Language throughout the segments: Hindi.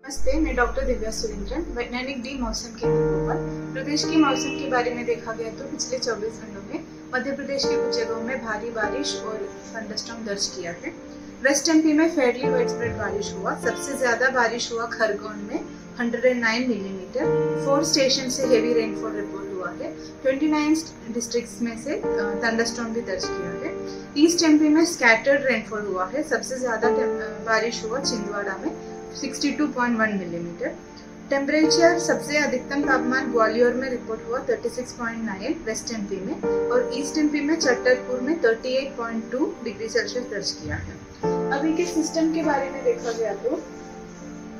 नमस्ते, मैं डॉक्टर दिव्या सुरेंद्रन, वैज्ञानिक डी मौसम केंद्र भोपाल। प्रदेश की मौसम के बारे में देखा गया तो पिछले 24 घंटों में मध्य प्रदेश के कुछ जगहों में भारी बारिश और थंडरस्टॉर्म दर्ज किया है। वेस्ट एमपी में फेयरली वाइडस्प्रेड बारिश हुआ। सबसे ज्यादा बारिश हुआ खरगोन में 109 मिलीमीटर। 4 स्टेशन से हेवी रेनफॉल रिपोर्ट हुआ है। 29 डिस्ट्रिक्ट्स में से थंडरस्टॉर्म भी दर्ज किया है। ईस्ट एमपी में स्कैटर्ड रेनफॉल हुआ है। सबसे ज्यादा बारिश हुआ छिंदवाड़ा में 62.1 मिलीमीटर। टेम्परेचर सबसे अधिकतम तापमान ग्वालियर में रिपोर्ट हुआ 36.9 वेस्ट एमपी में, और ईस्ट एमपी में छतरपुर में 38.2 डिग्री सेल्सियस दर्ज किया है। अभी के सिस्टम के बारे में देखा गया तो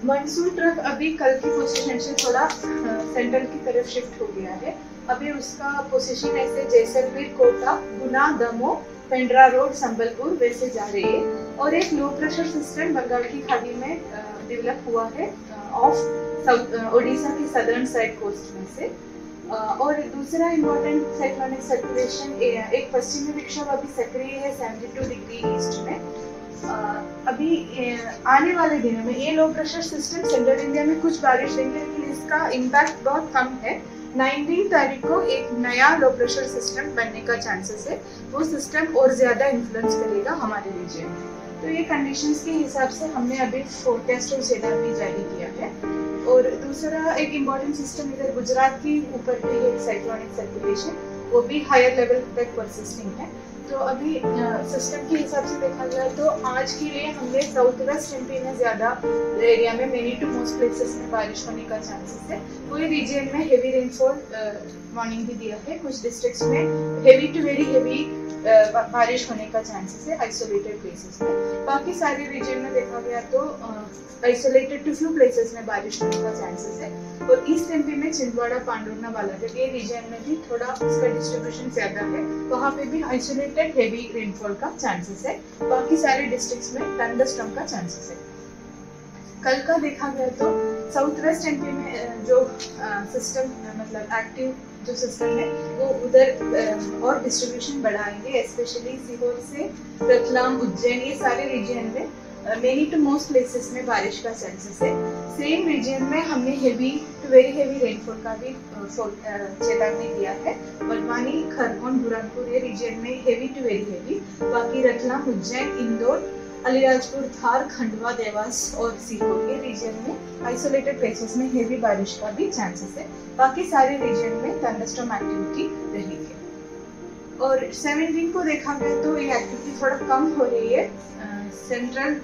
मानसून ट्रफ अभी कल की पोजीशन से थोड़ा सेंट्रल की तरफ शिफ्ट हो गया है। अभी उसका पोजीशन ऐसे जैसलमेर, कोटा, गुना, दमोह, पेंड्रा रोड, संबलपुर वैसे जा रही है। और एक लो प्रेशर सिस्टम बंगाल की खाड़ी में डेवलप हुआ है ऑफ ओडिशा की सदर्न साइड कोस्ट में से। और दूसरा इम्पोर्टेंट साइक्लोनिक सर्कुलेशन एक पश्चिमी विक्षोभ अभी सक्रिय है 72 डिग्री ईस्ट में। अभी आने वाले दिनों में ये low pressure system central India में कुछ बारिश देंगे, लेकिन इसका इम्पैक्ट बहुत कम है। 19 तारीख को एक नया लो प्रेशर सिस्टम बनने का चांसेस है। वो सिस्टम और ज्यादा इन्फ्लुएंस करेगा हमारे रीजन में। तो ये कंडीशंस के हिसाब से हमने अभी फोरकास्ट और जेडर भी जारी किया है। और दूसरा एक इम्पोर्टेंट सिस्टम इधर गुजरात की ऊपर भी है साइक्लोनिक सर्कुलेशन, वो भी हायर लेवल तक परसिस्टिंग है। तो अभी सिस्टम के हिसाब से देखा जाए तो आज के लिए हमने साउथ वेस्ट एमपी में ज्यादा एरिया में मेनी टू मोस्ट प्लेसेस में बारिश होने का चांसेस है। पूरे रीजन में हेवी रेनफॉल वार्निंग भी दिया है। कुछ डिस्ट्रिक्ट्स में हेवी टू वेरी हेवी बारिश होने का चांसेस है आइसोलेटेड प्लेसेस में। बाकी सारे रीजन में देखा गया तो आइसोलेटेड टू फ्यू प्लेसेस में बारिश होने का चांसेस है। और ईस्ट एमपी में छिंदवाड़ा, पांडुर्ना, बालाघाट ये रीजन में भी थोड़ा उसका डिस्ट्रीब्यूशन ज्यादा है, वहाँ पे भी आइसोलेटेड हेवी रेनफॉल का चांसेस है। बाकी सारे डिस्ट्रिक्ट्स में थंडरस्टॉर्म का चांसेस है। कल का देखा गया तो साउथ वेस्ट एमपी में जो सिस्टम मतलब एक्टिव जो सिस्टम है वो उधर और डिस्ट्रीब्यूशन बढ़ाएंगे, स्पेशली सीहोर से रतलाम, उज्जैन ये सारे रीजन में मेनी टू मोस्ट प्लेसेस में बारिश का चांसेस है। सेम रीजन में हमने heavy to very heavy rainfall का भी चेतावनी दिया है। बलवानी, खरगोन, बुरहानपुर ये रीजन में हेवी टू वेरी हेवी। बाकी रतलाम, उज्जैन, इंदौर, अलीराजपुर, धार, खंडवा, देवास और सीहोर के रीजन में आइसोलेटेड प्लेसेस में हेवी बारिश का भी चांसेस है। बाकी सारे रीजन में थंडरस्टॉर्म एक्टिविटी रही है। और 17 को देखा गया तो ये एक्टिविटी थोड़ा कम हो रही है। सेंट्रल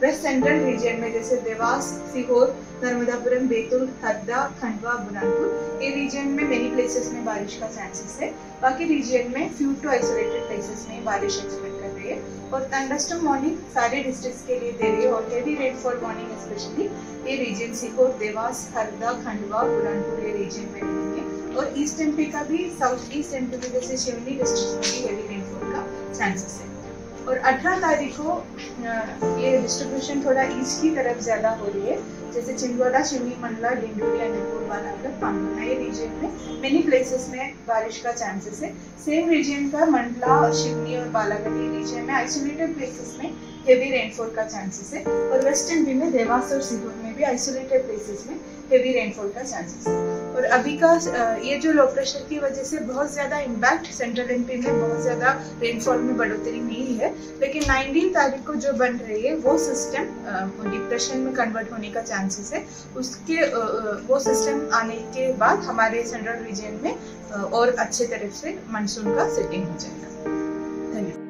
वेस्ट सेंट्रल रीजन में जैसे देवास, सीहोर, नर्मदापुरम, बैतूल, हरदा, खंडवा, बुरहानपुर ये रीजन में मेनी प्लेसेस में बारिश का चांसेस है। बाकी रीजन में फ्यू टू आइसोलेटेड प्लेसेस में बारिश एक्सपेक्ट कर रही है। और थंडरस्टॉर्म वार्निंग सारे डिस्ट्रिक्ट्स के लिए दे रही है। और हेवी रेनफॉल वार्निंग स्पेशली ये रीजन सीहोर, देवास, हरदा, खंडवा, बुरहानपुर ये रीजन में रहेंगे। और ईस्ट एमपी का भी साउथ ईस्ट एमपी में जैसे शिवनी डिस्ट्रिक्ट में भी हेवी रेनफॉल का चांसेस है। और 18 तारीख को ये डिस्ट्रीब्यूशन थोड़ा ईस्ट की तरफ ज्यादा हो रही है, जैसे छिंदवाड़ा, शिवनी, मंडला, डिंडोरी, अनूपपुर, बालाघाट, पांडुर्ना ये रीजन में मेनी प्लेसेस में बारिश का चांसेस है। सेम रीजन का मंडला, शिवनी और बालाघाट ये रीजन में आइसोलेटेड प्लेसेस में हेवी रेनफॉल का चांसेस है। और वेस्ट एमपी में देवास और सीहोर में भी आइसोलेटेड प्लेसेस में हेवी रेनफॉल का चांसेस है। और अभी का ये जो लो प्रेशर की वजह से बहुत ज्यादा इम्पैक्ट सेंट्रल एमपी में बहुत ज्यादा रेनफॉल में बढ़ोतरी नहीं है, लेकिन 19 तारीख को जो बन रही है वो सिस्टम डिप्रेशन में कन्वर्ट होने का चांसेस है। उसके वो सिस्टम आने के बाद हमारे सेंट्रल रीजन में और अच्छे तरह से मानसून का सेटिंग हो जाएगा। धन्यवाद।